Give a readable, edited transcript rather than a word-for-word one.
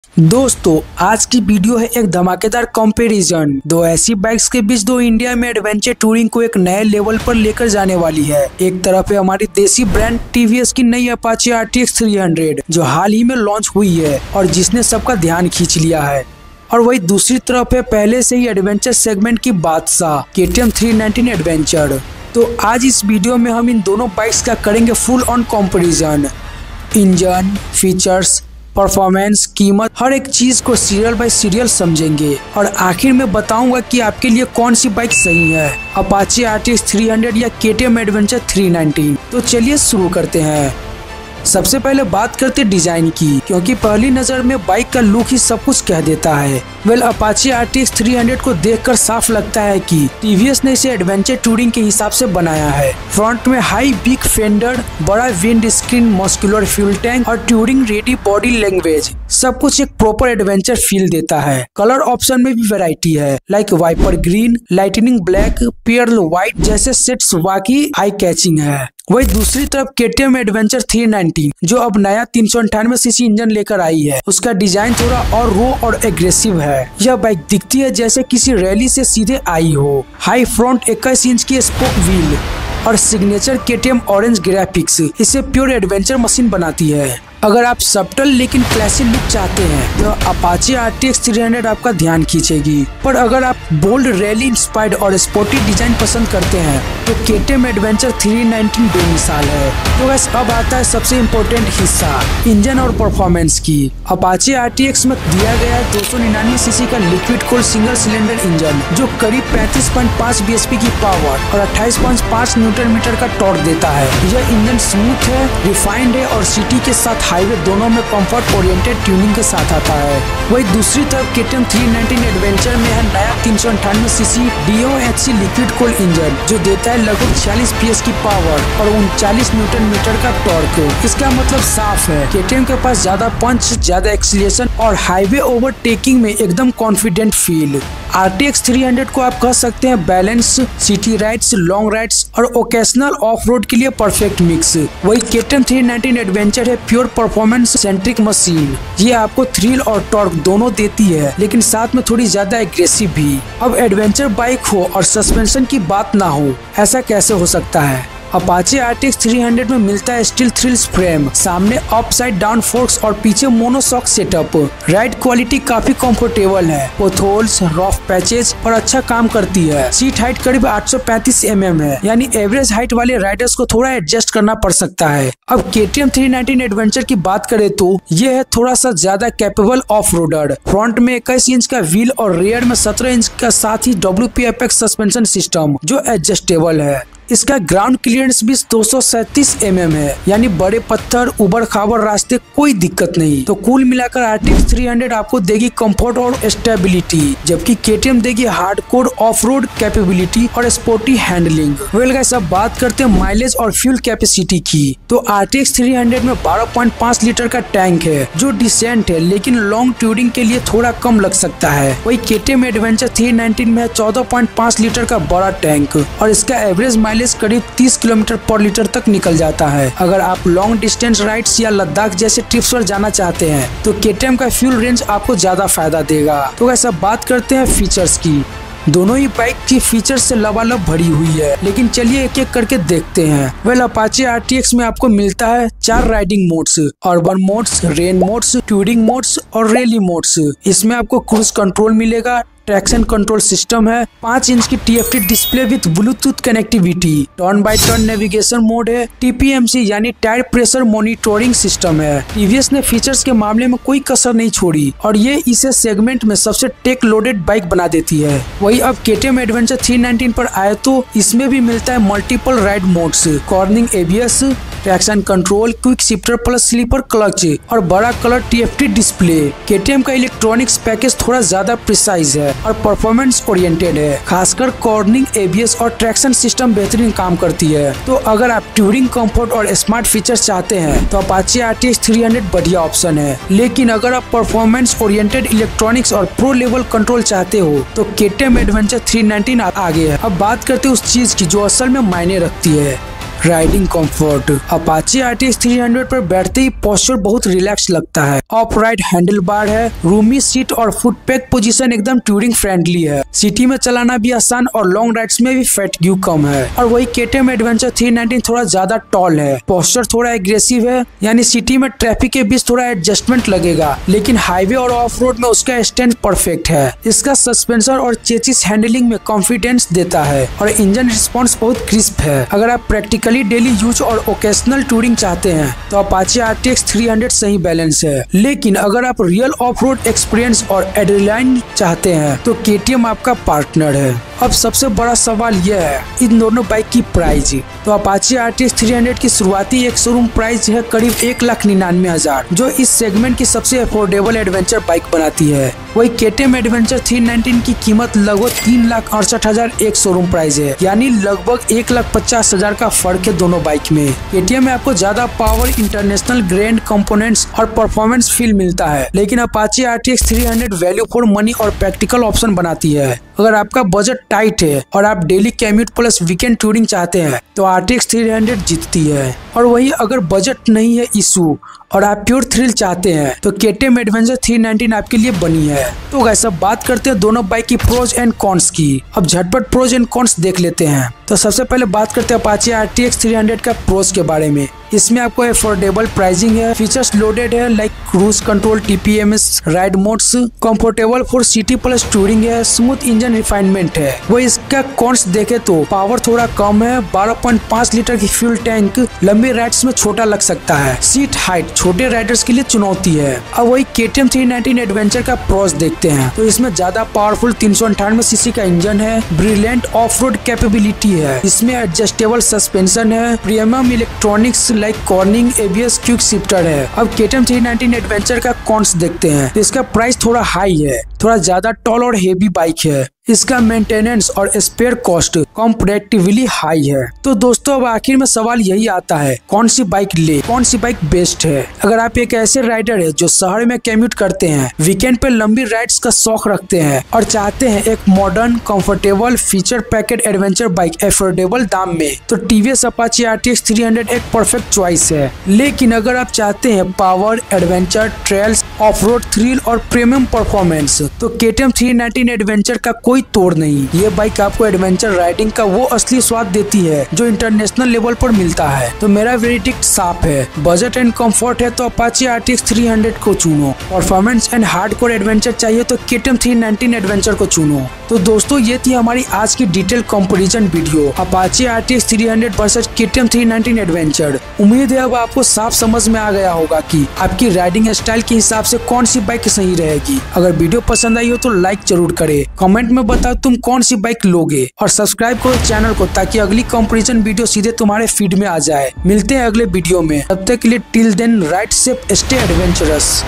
दोस्तों आज की वीडियो है एक धमाकेदार कंपैरिजन। दो ऐसी बाइक्स के बीच दो इंडिया में एडवेंचर टूरिंग को एक नए लेवल पर लेकर जाने वाली है। एक तरफ है हमारी देसी ब्रांड टीवीएस की नई अपाचे RTX 300 जो हाल ही में लॉन्च हुई है और जिसने सबका ध्यान खींच लिया है, और वही दूसरी तरफ है पहले से ही एडवेंचर सेगमेंट की बादशाह KTM 319 एडवेंचर। तो आज इस वीडियो में हम इन दोनों बाइक्स का करेंगे full on comparison. Engine, features, performance, कीमत, हर एक चीज को सीरियल बाय सीरियल समझेंगे और आखिर में बताऊंगा कि आपके लिए कौन सी बाइक सही है, अपाचे RTX 300 या KTM एडवेंचर 319। तो चलिए शुरू करते हैं। सबसे पहले बात करते डिजाइन की, क्योंकि पहली नजर में बाइक का लुक ही सब कुछ कह देता है। अपाचे RTX 300 को देखकर साफ लगता है कि टीवीएस ने इसे एडवेंचर टूरिंग के हिसाब से बनाया है। फ्रंट में हाई बिग फेंडर, बड़ा wind screen, muscular fuel tank और टूरिंग रेडी बॉडी लैंग्वेज, सब कुछ एक प्रॉपर एडवेंचर फील देता है। कलर ऑप्शन में भी वैरायटी है, like Viper green, lightning black, pearl white जैसे सेट्स वाकई आई कैचिंग है। वही दूसरी तरफ KTM एडवेंचर 319 जो अब नया 398 सीसी इंजन लेकर आई है, उसका डिजाइन थोड़ा और रो और एग्रेसिव है। यह बाइक दिखती है जैसे किसी रैली से सीधे आई हो। हाई फ्रंट 21 इंच की स्पोक व्हील और सिग्नेचर KTM ऑरेंज ग्राफिक्स इसे प्योर एडवेंचर मशीन बनाती है। अगर आप सब्टल लेकिन क्लासी लुक चाहते हैं तो अपाचे RTX 300 आपका ध्यान खींचेगी, पर अगर आप बोल्ड रैली इंस्पायर्ड और स्पोर्टी डिजाइन पसंद करते हैं तो KTM एडवेंचर 319 बेमिसाल है। तो बस अब आता है सबसे इम्पोर्टेंट हिस्सा, इंजन और परफॉर्मेंस की। अपाचे RTX में दिया गया है 299 सीसी का liquid cooled single cylinder engine जो करीब 35.5 bhp की पावर और 28.5 न्यूटन मीटर का टॉर्क देता है। यह इंजन स्मूथ है, रिफाइंड है और सिटी के साथ हाईवे दोनों में कंफर्ट ओरिएंटेड ट्यूनिंग के साथ आता है। वही दूसरी तरफ KTM 319 एडवेंचर में है नया 398 CC DOHC liquid cooled engine जो देता है लगभग 46 PS की पावर और 39 न्यूटन मीटर का टॉर्क। इसका मतलब साफ है KTM के पास ज्यादा पंच, ज्यादा एक्सीलरेशन और हाईवे ओवरटेकिंग में एकदम कॉन्फिडेंट फील। RTX 300 को आप कह सकते हैं balance, city rides, long rides और ओकेशनल ऑफ रोड के लिए परफेक्ट मिक्स। वही KTM 319 एडवेंचर है प्योर परफॉर्मेंस सेंट्रिक मशीन। ये आपको थ्रिल और टॉर्क दोनों देती है, लेकिन साथ में थोड़ी ज्यादा एग्रेसिव भी। अब एडवेंचर बाइक हो और सस्पेंशन की बात ना हो, ऐसा कैसे हो सकता है? अपाचे RTX 300 में मिलता है स्टील थ्रिल्स फ्रेम, सामने अपसाइड डाउन फोर्क्स और पीछे मोनोशॉक सेटअप। राइड क्वालिटी काफी कंफर्टेबल है, पोथोल्स, रफ पैचेज पर अच्छा काम करती है। सीट हाइट करीब 835 mm है, यानी एवरेज हाइट वाले राइडर्स को थोड़ा एडजस्ट करना पड़ सकता है। अब KTM 319 एडवेंचर की बात करें तो यह है थोड़ा सा ज्यादा कैपेबल ऑफ रोडर। फ्रंट में 21 इंच का व्हील और रियर में 17 इंच का, साथ ही WPFX सस्पेंशन सिस्टम जो एडजस्टेबल है। इसका ग्राउंड क्लियरेंस भी 237 mm है, यानी बड़े पत्थर, उबड़ खाबड़ रास्ते कोई दिक्कत नहीं। तो कुल मिलाकर RTX 300 आपको देगी कंफर्ट और स्टेबिलिटी, जबकि KTM देगी हार्डकोर ऑफ रोड कैपेबिलिटी और स्पोर्टी हैंडलिंग। वेल गाइस, अब बात करते हैं माइलेज और फ्यूल कैपेसिटी की। तो RTX 300 में 12.5 लीटर का टैंक है जो डिसेंट है, लेकिन लॉन्ग टूरिंग के लिए थोड़ा कम लग सकता है। वही KTM एडवेंचर 319 में 14.5 लीटर का बड़ा टैंक और इसका एवरेज माइलेज करीब 30 किलोमीटर पर लीटर तक निकल जाता है। अगर आप लॉन्ग डिस्टेंस राइड्स या लद्दाख जैसे ट्रिप्स पर जाना चाहते हैं तो KTM का फ्यूल रेंज आपको ज्यादा फायदा देगा। तो ऐसा बात करते हैं फीचर्स की। दोनों ही बाइक की फीचर्स से लबालब भरी हुई है, लेकिन चलिए एक एक करके देखते हैं। अपाचे RTX में आपको मिलता है 4 riding modes, urban modes, rain modes, touring modes और रैली मोड्स। इसमें आपको क्रूज कंट्रोल मिलेगा, ट्रैक्शन कंट्रोल सिस्टम है, 5 इंच की TFT display with Bluetooth connectivity, turn by turn navigation mode है, TPMC यानी टायर प्रेशर मॉनिटरिंग सिस्टम है। TVS ने फीचर्स के मामले में कोई कसर नहीं छोड़ी और ये इसे सेगमेंट में सबसे टेक लोडेड बाइक बना देती है। वही अब KTM एडवेंचर 319 पर आए तो इसमें भी मिलता है multiple ride modes, cornering ABS, traction control, quick shifter plus slipper clutch और बड़ा कलर TFT डिस्प्ले। KTM का इलेक्ट्रॉनिक्स पैकेज थोड़ा ज्यादा प्रिसाइज है और परफॉर्मेंस ओरिएंटेड है, खासकर कॉर्निंग ABS और ट्रैक्शन सिस्टम बेहतरीन काम करती है। तो अगर आप टूरिंग कंफर्ट और स्मार्ट फीचर्स चाहते हैं तो अपाचे RTX 300 बढ़िया ऑप्शन है, लेकिन अगर आप परफॉर्मेंस ओरिएंटेड इलेक्ट्रॉनिक्स और प्रो लेवल कंट्रोल चाहते हो तो KTM एडवेंचर 319 आगे है। अब बात करते हैं उस चीज की जो असल में मायने रखती है, राइडिंग कंफर्ट। अपाचे RTX 300 पर बैठते ही पोस्चर बहुत रिलैक्स लगता है। ऑपराइट हैंडल बार है, रूमी सीट और फुट पैक पोजीशन एकदम टूरिंग फ्रेंडली है। सिटी में चलाना भी आसान और लॉन्ग राइड्स में भी फैटिग्यू कम है। और वही KTM एडवेंचर 319 थोड़ा ज्यादा टॉल है, पोस्चर थोड़ा एग्रेसिव है, यानी सिटी में ट्रैफिक के बीच थोड़ा एडजस्टमेंट लगेगा, लेकिन हाईवे और ऑफ रोड में उसका स्टैंड परफेक्ट है। इसका सस्पेंसर और चेसिस हैंडलिंग में कॉन्फिडेंस देता है और इंजन रिस्पॉन्स बहुत क्रिस्प है। अगर आप प्रैक्टिकली डेली यूज और ओकेशनल टूरिंग चाहते हैं तो अपाचे RTX 300 सही बैलेंस है, लेकिन अगर आप रियल ऑफ रोड एक्सपीरियंस और एड्रेनालाइन चाहते हैं तो KTM आपका पार्टनर है। अब सबसे बड़ा सवाल यह है इन दोनों बाइक की प्राइस। तो अपाचे RTX 300 की शुरुआती एक शोरूम प्राइस है करीब 1,99,000, जो इस सेगमेंट की सबसे अफोर्डेबल एडवेंचर बाइक बनाती है। वही KTM एडवेंचर 319 की कीमत लगभग 3,68,000 एक शोरूम प्राइस है, यानी लगभग 1,50,000 का फर्क है दोनों बाइक में। KTM में आपको ज्यादा पावर, इंटरनेशनल ग्रेड कंपोनेंट्स और परफॉर्मेंस फील मिलता है, लेकिन Apache RTX 300 value for money और प्रैक्टिकल ऑप्शन बनाती है। अगर आपका बजट टाइट है और आप daily commute plus weekend touring चाहते हैं तो RTX 300 जीतती है। और वही अगर बजट नहीं है इशू और आप प्योर थ्रिल चाहते हैं तो KTM एडवेंचर 319 आपके लिए बनी है। तो गाइस अब बात करते हैं दोनों बाइक की प्रोज एंड कॉन्स की। अब झटपट प्रोज एंड कॉन्स देख लेते हैं। तो सबसे पहले बात करते हैं अपाचे RTX 300 का प्रोज के बारे में। इसमें आपको अफोर्डेबल प्राइसिंग है, फीचर्स लोडेड है like cruise control, TPMS, ride modes, comfortable for city plus touring है, स्मूथ इंजन रिफाइनमेंट है। वो इसका कॉन्स देखे तो पावर थोड़ा कम है, 12.5 लीटर की फ्यूल टैंक लंबी राइड्स में छोटा लग सकता है, सीट हाइट छोटे राइडर्स के लिए चुनौती है। अब वही KTM 319 एडवेंचर का प्रोज देखते हैं तो इसमें ज्यादा पावरफुल 398 सीसी का इंजन है, ब्रिलियंट ऑफ रोड कैपेबिलिटी है, इसमें एडजस्टेबल सस्पेंशन है, premium electronics like cornering, ABS, quick shifter है। अब KTM 319 एडवेंचर का कॉन्स देखते हैं तो इसका प्राइस थोड़ा हाई है, थोड़ा ज्यादा टॉल और हेवी बाइक है, इसका मेंटेनेंस और स्पेयर कॉस्ट कंपैरेटिवली हाई है। तो दोस्तों अब आखिर में सवाल यही आता है कौन सी बाइक ले, कौन सी बाइक बेस्ट है। अगर आप एक ऐसे राइडर है जो शहर में कम्यूट करते हैं, वीकेंड पे लंबी राइड्स का शौक रखते हैं और चाहते हैं एक modern, comfortable, feature packet adventure bike affordable दाम में, तो TVS अपाचे RTX 300 एक परफेक्ट चॉइस है। लेकिन अगर आप चाहते हैं power, adventure, trails, of road thrill और प्रीमियम परफॉर्मेंस तो KTM 319 एडवेंचर का कोई तोड़ नहीं। ये बाइक आपको एडवेंचर राइडिंग का वो असली स्वाद देती है जो इंटरनेशनल लेवल पर मिलता है। तो मेरा वेरिडिक्ट साफ है, बजट एंड कंफर्ट है तो अपाचे RTX 300 को चुनो, परफॉर्मेंस एंड हार्डकोर एडवेंचर चाहिए तो KTM 319 एडवेंचर को चुनो। तो दोस्तों ये थी हमारी आज की detail comparison video Apache RTX 300 versus KTM 319 adventure. उम्मीद है अब आपको साफ समझ में आ गया होगा कि आपकी राइडिंग स्टाइल के हिसाब से कौन सी बाइक सही रहेगी। अगर वीडियो पसंद आई हो तो लाइक जरूर करें, कमेंट में बताओ तुम कौन सी बाइक लोगे और सब्सक्राइब करो चैनल को ताकि अगली कंपैरिजन वीडियो सीधे तुम्हारे फीड में आ जाए। मिलते हैं अगले वीडियो में, तब तक के लिए till then ride safe, stay adventurous.